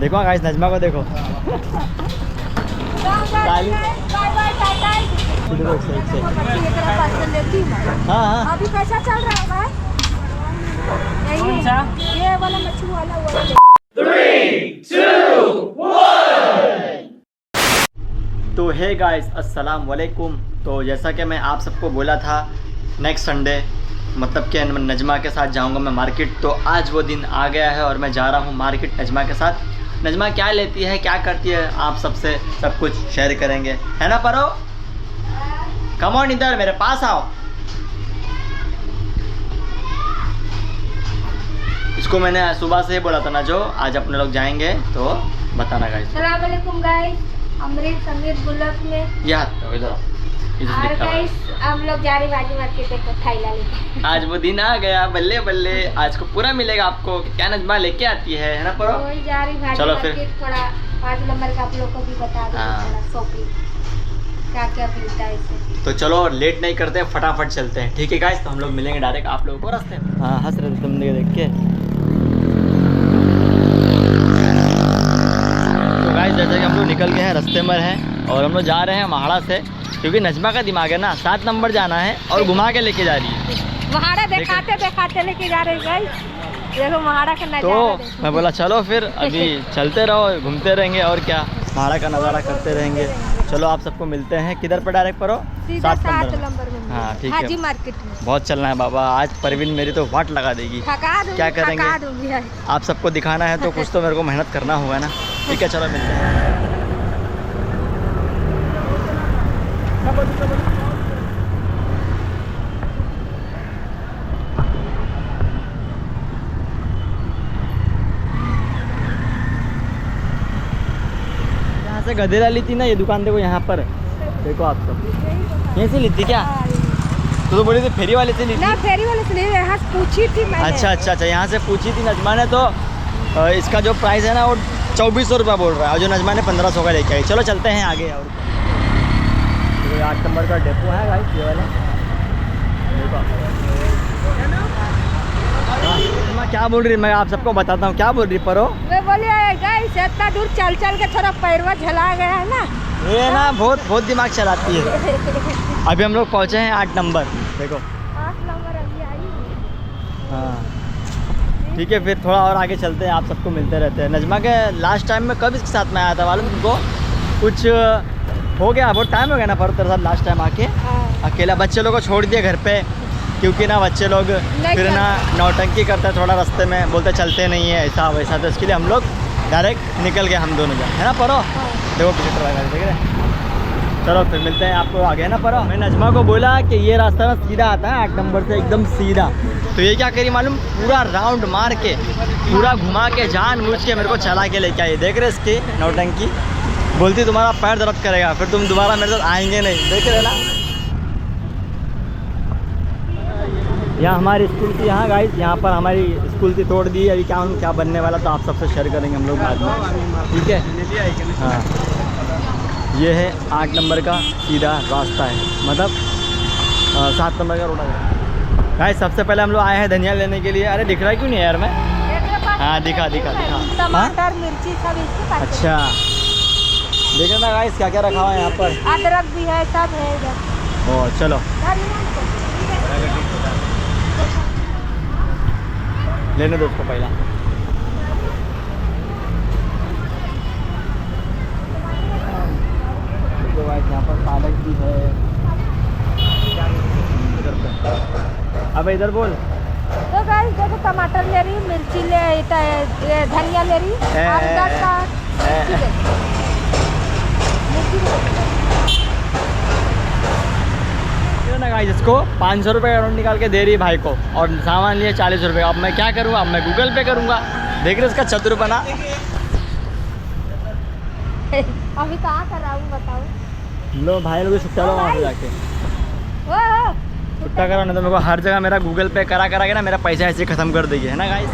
देखो गाइस नजमा को देखो। हाँ हाँ अभी कैसा चल रहा है भाई? कौन सा? ये वाला मच्छी वाला वाला। 3, 2, 1। तो हे गाइस अस्सलाम वालेकुम। तो जैसा कि मैं आप सबको बोला था नेक्स्ट संडे मतलब कि नजमा के साथ जाऊंगा मैं मार्केट, तो आज वो दिन आ गया है और मैं जा रहा हूँ मार्केट नजमा के साथ। नजमा क्या लेती है क्या करती है आप सबसे सब कुछ शेयर करेंगे, है ना परो? कम ऑन इधर मेरे पास आओ। इसको मैंने सुबह से ही बोला था ना जो आज अपने लोग जाएंगे तो बताना गाइस। अस्सलाम वालेकुम गाइस, अमृत समीर गुलक में यहाँ इधर और गाइस हम लोग जा रहे भाजी मार्केट को थैला लेके। आज वो दिन आ गया, बल्ले बल्ले आज को पूरा मिलेगा आपको। क्या नजमा लेके आती है ना परो? वही जा रही भाजी चलो फिर। मार्केट, थोड़ा 5 नंबर का आप लोग को भी बता दो हाँ। थोड़ा शॉपिंग क्या क्या मिलता है इसे। तो चलो लेट नहीं करते फटाफट चलते हैं, ठीक है गाइस? तो हम लोग मिलेंगे डायरेक्ट आप लोगों को रास्ते में। हाँ हंस रहे थे तुम देख के। तो गाइस जैसे कि हम लोग निकल गए हैं रास्ते में हैं और हम लोग जा रहे हैं महाड़ा से, क्योंकि नजमा का दिमाग है ना 7 नंबर जाना है और घुमा के लेके जा रही है। महाड़ा दिखाते दिखाते लेके जा रहे गाइस, देखो महाड़ा का नजारा तो देखो। मैं बोला चलो फिर अभी चलते रहो, घूमते रहेंगे और क्या महाड़ा का नज़ारा करते रहेंगे। चलो आप सबको मिलते हैं किधर पर डायरेक्ट परो? सीधा 7 नंबर में। नंबर में। हाँ ठीक हाजी है, मार्केट में बहुत चलना है बाबा। आज परवीन मेरी तो वाट लगा देगी। थका दूंगी, क्या करेंगे? थका दूंगी यार। आप सबको दिखाना है तो कुछ तो मेरे को मेहनत करना होगा ना। ठीक है चलो मिलते हैं। यहाँ से गधेला ली थी ना ये दुकान, देखो यहाँ पर देखो आप सब यहीं से ली थी क्या? तो बोली थी फेरी वाले से ली थी। ना फेरी वाले से नहीं, यहाँ से पूछी थी मैंने। अच्छा यहाँ से पूछी थी नजमा ने। तो इसका जो प्राइस है ना वो 2400 रुपये बोल रहा है और जो नजमा ने 1500 का लेके आई। चलो चलते हैं आगे। और 8 नंबर का डेपो है गाइस ये वाला। देखो नजमा क्या बोल रही है मैं आप सबको बताता हूँ। क्या बोल रही परो? मैं बोली गाइस इतना दूर चल चल के थोड़ा पैरवा झला गया है ना। ये ना बहुत दिमाग चलाती है। अभी हम लोग पहुँचे हैं 8 नंबर। देखो 8 नंबर अभी आई। हाँ ठीक है फिर थोड़ा और आगे चलते हैं, आप सबको मिलते रहते हैं। नजमा के लास्ट टाइम में कब इसके साथ में आया था मालूम तुमको? कुछ हो गया, बहुत टाइम हो गया ना पर तेरे साथ लास्ट टाइम आके। अकेला बच्चे लोग को छोड़ दिया घर पे, क्योंकि ना बच्चे लोग फिर ना नौटंकी करते हैं थोड़ा रास्ते में, बोलते चलते नहीं है ऐसा वैसा। तो इसके लिए हम लोग डायरेक्ट निकल गए हम दोनों जन, है ना परो? देखो पीछे ट्रक देख रहे। चलो फिर मिलते हैं आपको आगे ना परो। मैं नजमा को बोला कि ये रास्ता ना सीधा आता है 8 नंबर से एकदम सीधा। तो ये क्या करी मालूम, पूरा राउंड मार के पूरा घुमा के जानबूझ के मेरे को चला के लेके आई। देख रहे इसकी नौटंकी, बोलती तुम्हारा पैर दर्द करेगा फिर तुम दोबारा मेरे साथ आएंगे नहीं। देख रहे ना यहाँ हमारी स्कूल थी, यहाँ गाइस यहाँ पर हमारी स्कूल थी, तोड़ दी। अभी क्या बनने वाला तो आप सबसे शेयर करेंगे हम लोग बाद में, ठीक है? हाँ ये है 8 नंबर का सीधा रास्ता है, मतलब 7 नंबर का रोड है गाइस। सबसे पहले हम लोग आए हैं धनिया लेने के लिए। अरे दिख रहा है क्यों नहीं यार मैं? हाँ दिखा टमाटर मिर्ची सब इसके पास। अच्छा देख ना गाइस क्या क्या रखा हुआ है यहाँ पर। अदरक भी है, सब है इधर। ओ चलो लेने दो उसको पहला। देखो गाइस यहाँ पर पालक भी है। अब इधर बोल। तो गाइस देखो टमाटर ले रही, मिर्ची ले, धनिया ले रही, और उधर का ना गाइस इसको 500 रुपये का नोट निकाल के दे रही है भाई को और सामान लिए 40 रुपये। अब मैं क्या करूँगा, अब मैं गूगल पे करूँगा। देख रहे इसका चतुरपना। अभी कहाँ कर रहा हूँ बताओ? लो भाई लोग छुट्टा लो वहाँ पे जाके छुट्टा करो, नहीं तो मेरे को हर जगह मेरा गूगल पे करा के ना मेरा पैसा ऐसे ख़त्म कर देगी, है ना गाइस?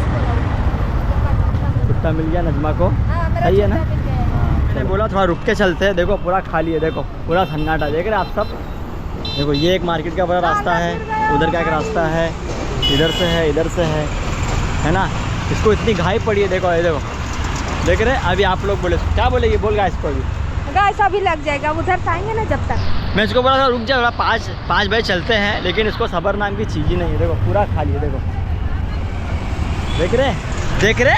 छुट्टा मिल गया नजमा को, सही है ना? मैंने बोला थोड़ा रुक के चलते हैं। देखो पूरा खाली है, देखो पूरा सन्नाटा। देख रहे आप सब? देखो ये एक मार्केट का बड़ा रास्ता है, उधर का एक रास्ता है, इधर से है, इधर से है ना? इसको इतनी घाई पड़ी है। देखो ये देखो देख रहे हैं अभी आप लोग बोले क्या बोलेगी, बोल गाइस को अभी। गाइस अभी लग जाएगा, उधर खाएंगे ना जब तक। मैं इसको बोला था रुक जा थोड़ा, 5 बजे चलते हैं, लेकिन इसको सबर नाम की चीज़ ही नहीं है। देखो पूरा खाली है, देखो देख रहे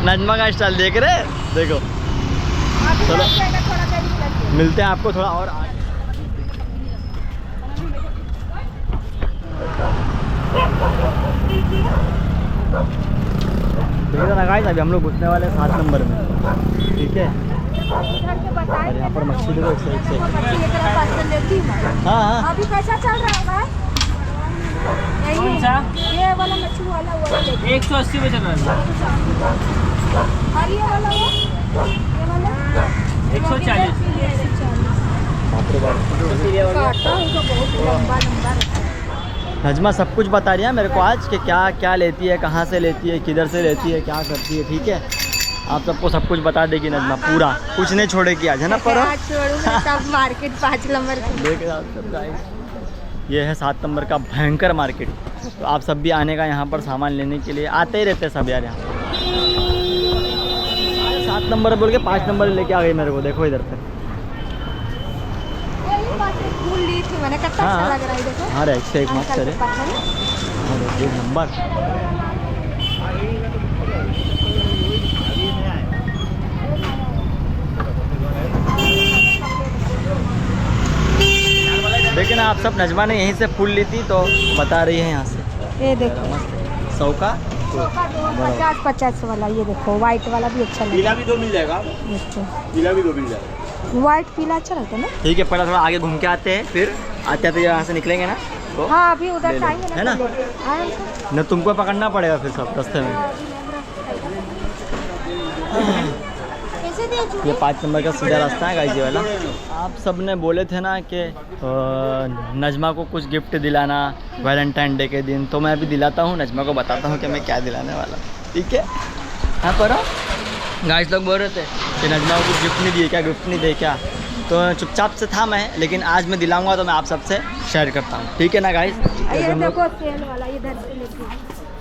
नजमा का स्टाइल देख रहे, देखो। अभी चलो। लग जाएगा, थोड़ा देर में लग जाएगा। मिलते हैं आपको थोड़ा और आगे। देखिए ना गाइस, अभी हम लोग घुसने वाले हैं 7 नंबर में, ठीक है। इधर के बताएं। और यहाँ पर मछली देखो एक से एक से। मच्छी एक तरह पार्सल लेती हूँ। हाँ हाँ अभी कैसा चल रहा है भाई? कौन सा? ये वाला मच्छी वाला वो लेते 180 में चल रहा है। और ये वाला ये वाला 140। बाप रे बाप। काटा उनको बहुत लंबा लंबा रहता है। नजमा सब कुछ बता रही है मेरे को आज कि क्या क्या लेती है, कहाँ से लेती है, किधर से लेती है, क्या करती है, ठीक है। आप सबको सब कुछ बता देगी नजमा, पूरा कुछ नहीं छोड़ेगी आज, है ना। पर आज छोड़ूंगा सब मार्केट 5 नंबर की। देख रहे आप सब गाइस, ये है 7 नंबर का भयंकर मार्केट। तो आप सब भी आने का यहाँ पर सामान लेने के लिए आते ही रहते हैं सब यार। यहाँ 7 नंबर बोल के 5 नंबर लेके आ गई मेरे को, देखो इधर पे। फूल ली थी मैंने, कितना हाँ, अच्छा लग रहा है देखो। हाँ एक से एक मस्त अंकल है, के पास है ना। हाँ, एक नंबर। लेकिन आप सब, नजमा ने यहीं से फूल ली थी तो बता रही है यहाँ से। ये देखो 100 का 50 वाला, ये देखो व्हाइट वाला भी अच्छा लगता है। भी 2 मिल जाएगा, देखो पीला भी 2 मिल जाएगा। व्हाइट पीला अच्छा लगता है ना। ठीक है, पहले थोड़ा आगे घूम के आते हैं, फिर आते आते यहाँ से निकलेंगे ना तो हाँ अभी ले उधर लो, खाएंगे ना, है ना? तो ले लो। आराम से। न तुमको पकड़ना पड़ेगा फिर सब रास्ते में। कैसे दिए चूड़ी? ये 5 नंबर का सीधा रास्ता है गाइस, ये वाला। आप सब ने बोले थे ना कि नजमा को कुछ गिफ्ट दिलाना वैलेंटाइन डे के दिन, तो मैं अभी दिलाता हूँ। नजमा को बताता हूँ कि मैं क्या दिलाने वाला हूँ, ठीक है। हाँ पर गाइस लोग बोल रहे थे कि नजमा को कुछ गिफ्ट नहीं दिए क्या, गिफ्ट नहीं दे क्या, तो चुपचाप से था मैं, लेकिन आज मैं दिलाऊंगा तो मैं आप सबसे शेयर करता हूँ, ठीक है ना गाइस। ये देखो सेल वाला, इधर से लेके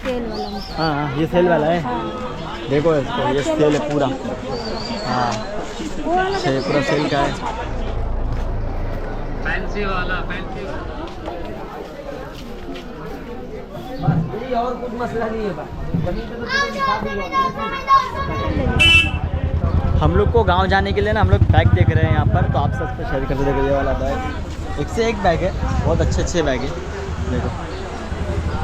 सेल वाला। हाँ हाँ ये सेल वाला है, हाँ। देखो इसको, ये सेल है पूरा। हाँ वो वाला ये पूरा सेल का है। फैंसी वाला, फैंसी वाला। और कुछ मसला नहीं है। हम लोग को गांव जाने के लिए ना हम लोग बैग देख रहे हैं यहाँ पर, तो आप सबसे शेयर करते देखो। ये वाला बैग एक से एक बैग है, बहुत अच्छे बैग है। देखो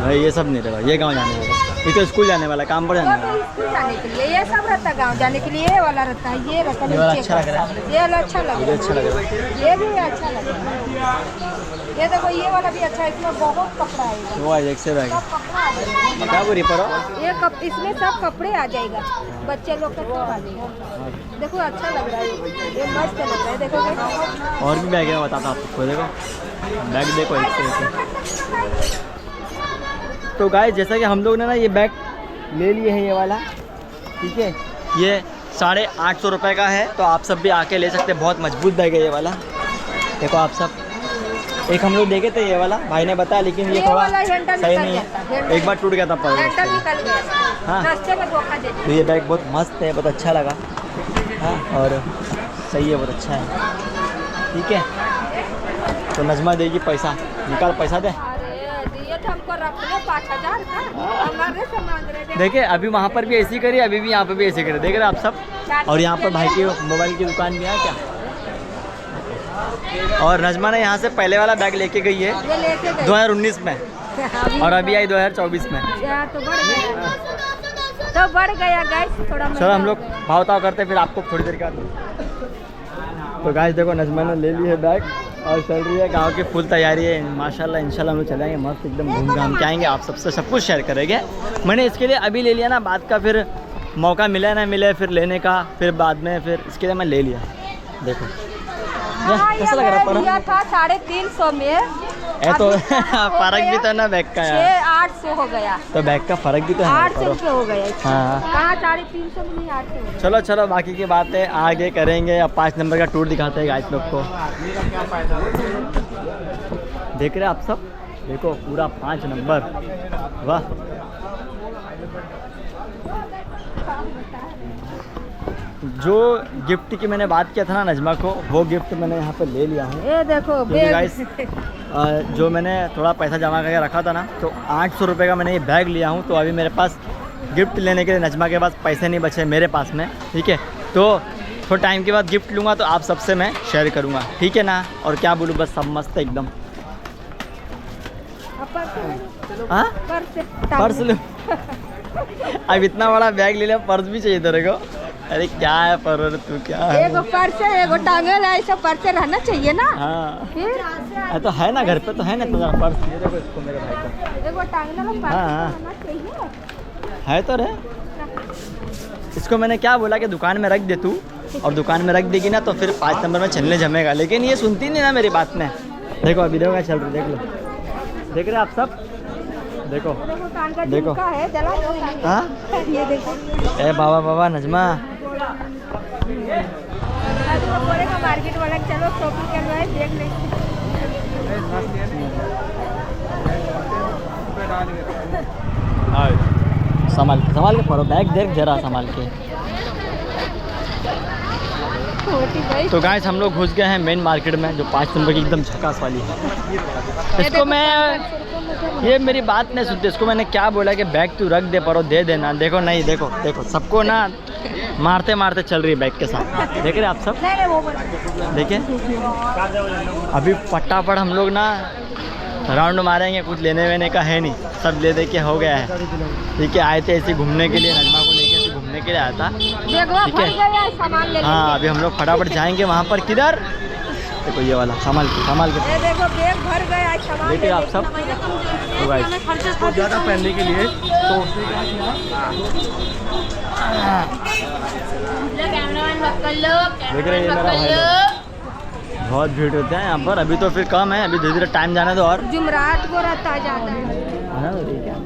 भाई ये सब नहीं रहेगा, ये गांव जाने वाला, ये तो स्कूल जाने वाला, काम पर जाने वाला। तो स्कूल जाने के लिए ये सब रहता है, गाँव जाने के लिए ये वाला रहता है, ये रहता है। ये वाला नीचे अच्छा का। लग रहा है। ये वाला अच्छा लग ये रहा अच्छा लग रहा है। है, ये भी अच्छा लग रहा है। ये देखो ये वाला भी अच्छा है, इसमें बहुत कपड़ा आएगा, वो एक से बैग सब कपड़ा आ जाएगा। क्या बुरी पड़ो। ये इसमें सब कपड़े आ जाएगा, बच्चे लोग का सब आ जाएगा। देखो अच्छा लग रहा है, ये मस्त लग रहा है, देखो। और भी बैग है, मैं बताता हूँ आपको, देखो बैग देखो एक से एक। तो गाइस जैसा कि हम लोग ने ना ये बैग ले लिए हैं, ये वाला, ठीक है। ये 850 रुपये का है, तो आप सब भी आके ले सकते हैं। बहुत मजबूत बैग है ये वाला, देखो आप सब। एक हम लोग देखे थे ये वाला, भाई ने बताया, लेकिन ये थोड़ा वाला हैंडल सही निकल नहीं गया था, है, हैंडल। एक बार टूट गया था पर। हैंडल निकल गया, हाँ। रास्ते में धोखा दे दिया। तो ये बैग बहुत मस्त है, बहुत अच्छा लगा। हाँ और सही है, बहुत अच्छा है, ठीक है। तो नजमा देगी पैसा, निकाल पैसा दे। अरे दिए तो हमको रख ले 5000 का, हमारे से मांग रहे थे। देखिए अभी वहाँ पर भी ऐसी करी, अभी भी यहाँ पर भी ऐसी करी, देख रहे हैं आप सब। और यहाँ पर भाई की मोबाइल की दुकान भी है क्या। और नजमा ने यहाँ से पहले वाला बैग लेके गई है ये लेके गए 2019 में, और अभी आई 2024 में। या तो बढ़ गया, तो बढ़ गया गाइस थोड़ा। चलो हम लोग भाव ताव करते हैं, फिर आपको थोड़ी देर के बाद। तो गाइस देखो नजमा ने ले ली है बैग और चल रही है, गांव की फुल तैयारी है माशाल्लाह। इंशाल्लाह हम लोग चलेंगे मस्त एकदम, घूम घाम के आएंगे, आप सबसे सब कुछ शेयर करेंगे। मैंने इसके लिए अभी ले लिया ना, बाद का फिर मौका मिले ना मिले फिर लेने का, फिर बाद में, फिर इसके लिए मैं ले लिया। देखो हाँ, कैसा लग रहा है पर लिया था 350 में, तो अभी फर्क भी तो ना बैग का यार, 600-800 हो गया, तो बैग का फर्क भी तो है 800 रुपये हो गया। हाँ। कहाँ 350 में नहीं, 800 हो गया। चलो चलो बाकी की बातें आगे करेंगे। अब 5 नंबर का टूर दिखाते हैं गाइस लोग को। देख रहे हैं आप सब, देखो पूरा 5 नंबर, वाह। जो गिफ्ट की मैंने बात किया था ना नजमा को, वो गिफ्ट मैंने यहाँ पे ले लिया हूँ। ये देखो क्योंकि गाइस जो मैंने थोड़ा पैसा जमा करके रखा था ना, तो 800 रुपये का मैंने ये बैग लिया हूँ। तो अभी मेरे पास गिफ्ट लेने के लिए नजमा के पास पैसे नहीं बचे मेरे पास में, ठीक है। तो थोड़ा टाइम के बाद गिफ्ट लूँगा तो आप सबसे मैं शेयर करूँगा, ठीक है ना। और क्या बोलूँ, बस सब मस्त है एकदम। हाँ पर्स लो। अब इतना बड़ा बैग ले लिया, पर्स भी चाहिए तेरे को। अरे क्या है पर तू, क्या है? एगो पर्स है, एगो टांगल है, ऐसा पर्स रहना चाहिए ना। हाँ फिर तो है ना, घर पे तो है ना तुम्हारा पर्स। ये देखो इसको मेरे भाई को। एगो टांगल वाला पर्स हाँ। रहना चाहिए। है तो रे। इसको मैंने क्या बोला कि दुकान में रख दे तू, और दुकान में रख देगी ना तो फिर 5 नंबर में चलने जमेगा, लेकिन ये सुनती नहीं ना मेरी बात में। देखो अभी देखो क्या चल रही, देख लो, देख रहे आप सब, देखो देखो कान का देखो। झुमका है, जला दो कान का। हाँ ये देखो। ए बाबा बाबा नजमा, आज वो बोलेगा मार्केट वाला कि चलो शॉपिंग करना है, देख ले। संभाल के पढ़ो, बैग देख जरा संभाल के। छोटी भाई। तो गाइस हम लोग घुस गए हैं मेन मार्केट में, जो 5 नंबर की एकदम झकास वाली है। इसको मैं, ये मेरी बात नहीं सुनते, इसको मैंने क्या बोला कि बैग तू रख दे परो, दे देना। देखो नहीं, देखो देखो सबको ना मारते मारते चल रही है बैग के साथ, देख रहे आप सब। नहीं वो बड़ा। देखिए अभी फटाफट हम लोग ना राउंड मारेंगे, कुछ लेने वेने का है नहीं, सब ले दे के हो गया है, ठीक है। आए थे ऐसे घूमने के लिए, नजमा को लेके ऐसे घूमने के लिए आया था, देखो ठीक है। फट गया सामान ले। हाँ अभी हम लोग फटाफट जाएंगे वहाँ पर। किधर? देखो ये वाला, संभाल के। ये देखो बैग भर गया सामान। देखिए आप सब। तो गाइस तो ज़्यादा पहनने के लिए तो देख रहे हैं मेरा भाई लोग, बहुत भीड़ होता है यहाँ पर। अभी तो फिर कम है, अभी धीरे धीरे टाइम जाने दो। और जुमरात को रहता जाता है। है ना, ठीक है।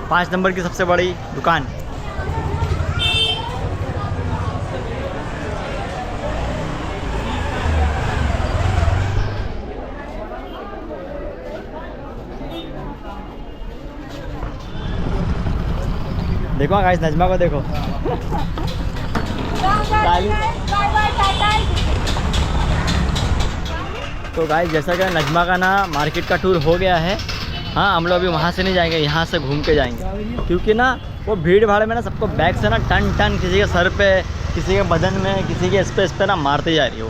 पाँच नंबर की सबसे बड़ी दुकान। देखो गाइस, नजमा को देखो। तो गाइस जैसा कि नजमा का ना मार्केट का टूर हो गया है। हाँ हम लोग अभी वहाँ से नहीं जाएंगे, यहाँ से घूम के जाएंगे, क्योंकि ना वो भीड़ भाड़ में ना सबको बैग से ना टन टन, किसी के सर पे, किसी के बदन में, किसी के स्पेस पे ना मारते जा रही हो,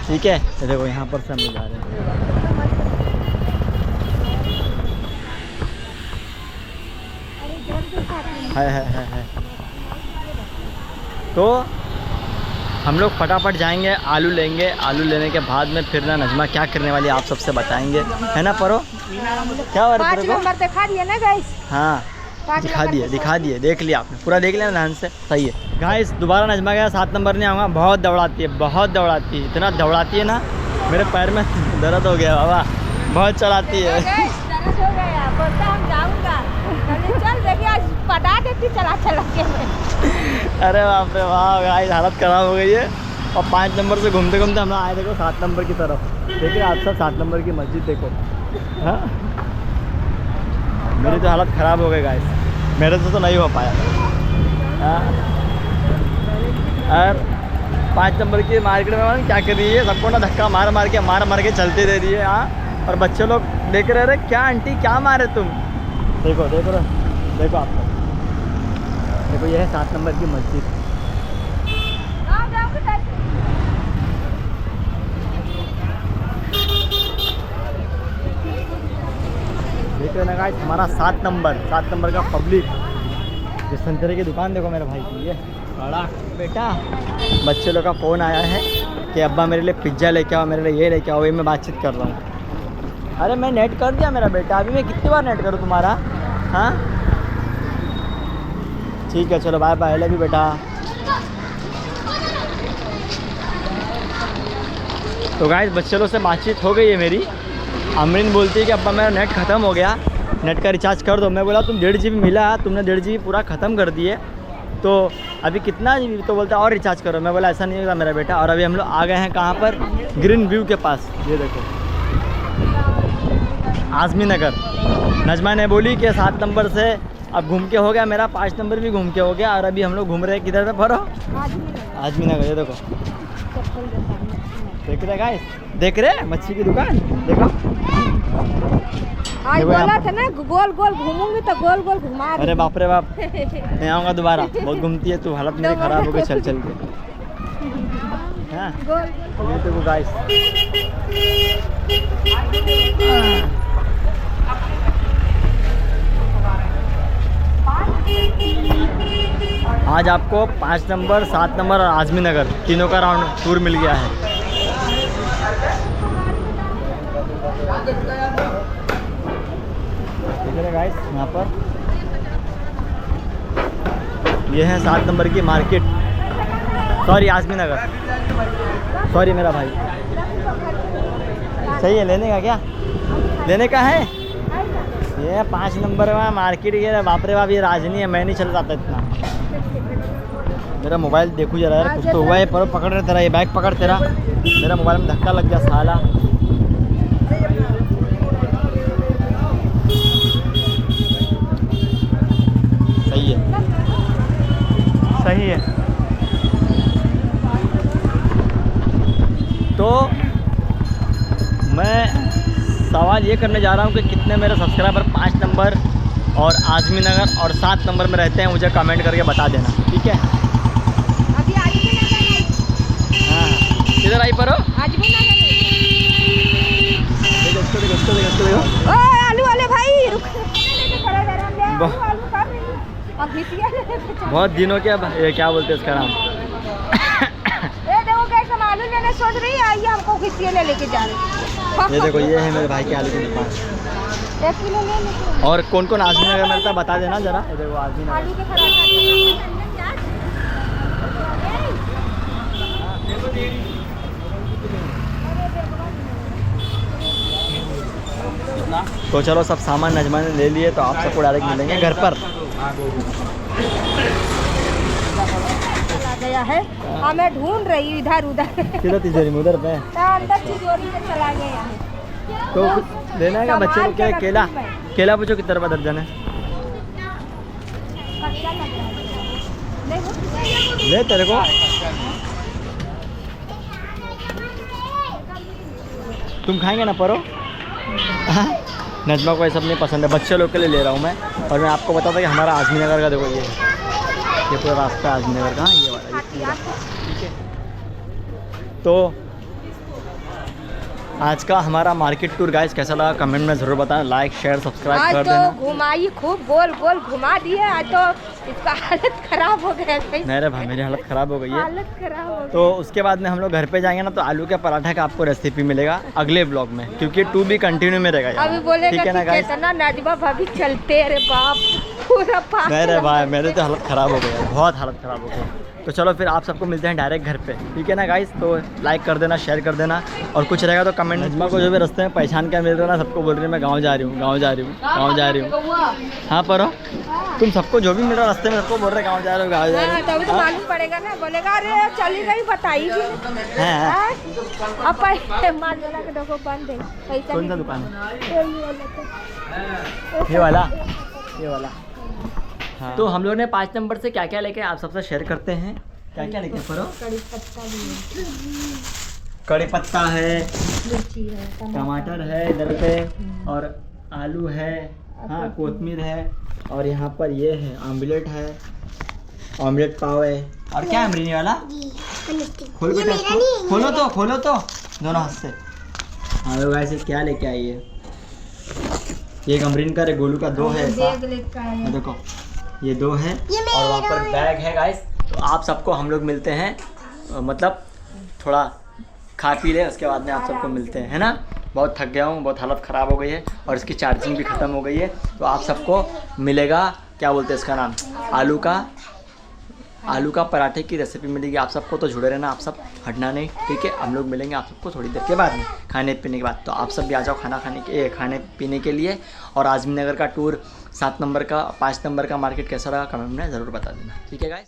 ठीक है। तो देखो यहाँ पर से हम लोग जा रहे हैं। है। तो हम लोग फटाफट जाएंगे, आलू लेंगे। आलू लेने के बाद में फिर ना नजमा क्या करने वाली आप सबसे बताएंगे, है ना परो? क्या हो रहा है 5 नंबर दिखा दिया ना गाइस। हाँ दिखा दिए, देख लिया आपने, पूरा देख लिया ध्यान से, सही है। गाइस दोबारा नजमा गया 7 नंबर नहीं आऊँगा। बहुत दौड़ाती है, इतना दौड़ाती है ना, मेरे पैर में दर्द हो गया बाबा, बहुत चलाती है। दर्द हो गया, बोलता हम जाऊंगा, चल देखिए आज पटा देती चला के। अरे बाप रे वाह गाइस, हालत खराब हो गई है। और 5 नंबर से घूमते घूमते हम आए देखो 7 नंबर की तरफ। देखिए आप सब 7 नंबर की मस्जिद देखो। हाँ मेरी तो हालत ख़राब हो गई गाइस, मेरे से तो नहीं हो पाया। हाँ और 5 नंबर की मार्केट में क्या कर रही है, सबको ना धक्का मार के चलते दे रही है। हाँ और बच्चे लोग देख रहे, क्या आंटी क्या मारे तुम। देखो आप सब देखो, ये है 7 नंबर की मस्जिद। देख रहे ना गाइस, हमारा 7 नंबर का पब्लिक। ये संतरे की दुकान देखो मेरे भाई की, ये बड़ा बेटा। बच्चे लोग का फ़ोन आया है कि अब्बा मेरे लिए पिज्ज़ा लेके आओ, मेरे लिए ये लेके आओ। ये मैं बातचीत कर रहा हूँ। अरे मैं नेट कर दिया मेरा बेटा, अभी मैं कितनी बार नेट करूँ तुम्हारा। हाँ ठीक है चलो बाय बाय, लव यू बेटा। तो गाइस बच्चे लोग से बातचीत हो गई है मेरी। अमरीन बोलती है कि अब्बा मेरा नेट ख़त्म हो गया, नेट का रिचार्ज कर दो। मैं बोला तुम 1.5 GB मिला, तुमने 1.5 GB पूरा ख़त्म कर दिए, तो अभी कितना GB? तो बोलता और रिचार्ज करो। मैं बोला ऐसा नहीं होगा मेरा बेटा। और अभी हम लोग आ गए हैं कहाँ पर? ग्रीन व्यू के पास। ये देखो आज़मी नगर। नजमा ने बोली कि 7 नंबर से अब घूम के हो गया मेरा, 5 नंबर भी घूम के हो गया, और अभी हम लोग घूम रहे हैं किधर पे भरो? आज़मी नगर। ये देखो, देख रहे गाइस, देख रहे मच्छी की दुकान। देखो आज बोला था ना गोल गोल घूमूंगी तो गोल गोल घुमा। अरे बाप रे बाप, नहीं आऊँगा दोबारा, बहुत घूमती है तू, हालत मेरी ख़राब हो गई चल चल के। हाँ गोल ये देखो गाइस, आज आपको 5 नंबर, 7 नंबर और आज़मी नगर तीनों का राउंड टूर मिल गया है। देख रहे गाइस, यहाँ पर ये है 7 नंबर की मार्केट, सॉरी आज़मी नगर, सॉरी मेरा भाई। सही है, लेने का क्या लेने का है? ये 5 नंबर में मार्केट। ये बाप रे बाप, ये राजनी है, मैं नहीं चल जाता इतना। मेरा मोबाइल देखो जरा यार, कुछ तो हुआ है। पर पकड़ रहे तेरा, ये बैग पकड़ तेरा, मेरा मोबाइल में धक्का लग गया साला। सही है, सही है। तो मैं सवाल ये करने जा रहा हूँ कि कितने मेरे सब्सक्राइबर 5 नंबर और आज़मी नगर और 7 नंबर में रहते हैं, मुझे कमेंट करके बता देना, ठीक है? अभी आज़मी नगर। हाँ, किधर आई पर हो? आज़मी नगर। देखो। ओए आलू वाले भाई रुक, खड़ा कर हम ले आलू कर रही हूं। अब घिसिया बहुत दिनों के ये क्या बोलते हैं इसका नाम? ए देखो कैसे हम आलू लेने सोच रही है, आइए हमको घिसिया ले लेके जा रहे। ये देखो, ये है मेरे भाई की आलू की दुकान। 1 किलो ले लेते। और कौन कौन आज़मी नगर में रहता है बता देना जरा। ये देखो आज़मी नगर। आलू के पराठा। तो चलो, सब सामान नजमा ने ले लिए, तो आप सबको डायरेक्ट मिलेंगे घर पर। चला गया है, हाँ मैं ढूंढ रही हूँ इधर उधर। किधर तिजोरी में? उधर पे अंदर तिजोरी में चला गया है। तो कुछ लेना है क्या बच्चे को? क्या केला? केला पूछो कितना रुपये दर्जन है? कच्चा लग रहा है। ले तेरे को। तुम खाएंगे ना परो? नजमा को ये सब नहीं पसंद है, बच्चे लोग के लिए ले रहा हूँ मैं। और मैं आपको बताता कि हमारा आज़मी नगर का देखो, ये पूरा रास्ता आज़मी नगर का, ये वाला, ये पूरा, ठीक है? तो आज का हमारा मार्केट टूर गाइस कैसा लगा कमेंट में ज़रूर बताएं, लाइक शेयर सब्सक्राइब आज कर तो देना। घुमाई खूब, गोल गोल घुमा दिए। आज तो इसका हालत खराब हो गया। नहीं रे भाई, मेरी हालत ख़राब हो गई है। हालत खराब हो गई। तो उसके बाद में हम लोग घर पे जाएंगे ना, तो आलू के पराठा का आपको रेसिपी मिलेगा अगले ब्लॉग में, क्योंकि 2 भी कंटिन्यू में रहेगा। अभी बोलेगा ठीक है ना कि गाइस? कितना नजमा भाभी चलते, अरे बाप पूरा पास। नहीं रे भाई, मेरे तो हालत ख़राब हो गई है, बहुत हालत ख़राब हो गई। तो चलो फिर आप सबको मिलते हैं डायरेक्ट घर पे, ठीक है ना गाइस? तो लाइक कर देना, शेयर कर देना, और कुछ रहेगा तो कमेंट। नजमा को जो भी रास्ते में पहचान क्या मिल रहा है ना, सबको बोल रही है मैं गाँव जा रही हूँ, गाँव जा रही हूँ, गाँव जा रही हूँ। हाँ पर तुम सबको जो भी मिल रहा रास्ते में सबको बोल रहे गाँव जा रहे हो, गाँव जा रहे तो अभी तो मालूम पड़ेगा ना, बोलेगा अरे चली गई बताई भी नहीं। हैं। अब पैसे माल वाला के देखो बंद है, पैसा कौन सा नहीं। दुकान है? ये ये वाला, ये वाला। हाँ। तो हम लोग ने 5 नंबर से क्या क्या लेके आप सबसे शेयर करते हैं। क्या क्या लेके परो? कड़ी पत्ता भी है, कड़ी पत्ता है, मिर्ची है, टमाटर है इधर पे, और आलू है, हाँ कोतमीर है, और यहाँ पर ये है ऑमलेट है, ऑमलेट पाव है। और क्या है अमरीनी वाला? खोल बेटा इसको, खोलो तो, खोलो तो दोनों हाथ से। हाँ लोग ऐसे क्या लेके आई है? एक अमरीन का, गोलू का 2 है ऐसा। बैग लेकर आए। ये देखो, ये 2 है, और वहाँ पर बैग है गाइस। तो आप सबको हम लोग मिलते हैं, मतलब थोड़ा खा पी ले, उसके बाद में आप सबको मिलते हैं, है ना? बहुत थक गया हूँ, बहुत हालत ख़राब हो गई है, और इसकी चार्जिंग भी ख़त्म हो गई है। तो आप सबको मिलेगा, क्या बोलते हैं इसका नाम, आलू का आलू का पराठे की रेसिपी मिलेगी आप सबको, तो जुड़े रहना आप सब, हटना नहीं, ठीक है। हम लोग मिलेंगे आप सबको थोड़ी देर के बाद में खाने पीने के बाद। तो आप सब भी आ जाओ खाने पीने के लिए। और आज़मी नगर का टूर 7 नंबर का 5 नंबर का मार्केट कैसा रहा कमेंट में ज़रूर बता देना, ठीक है गाइस।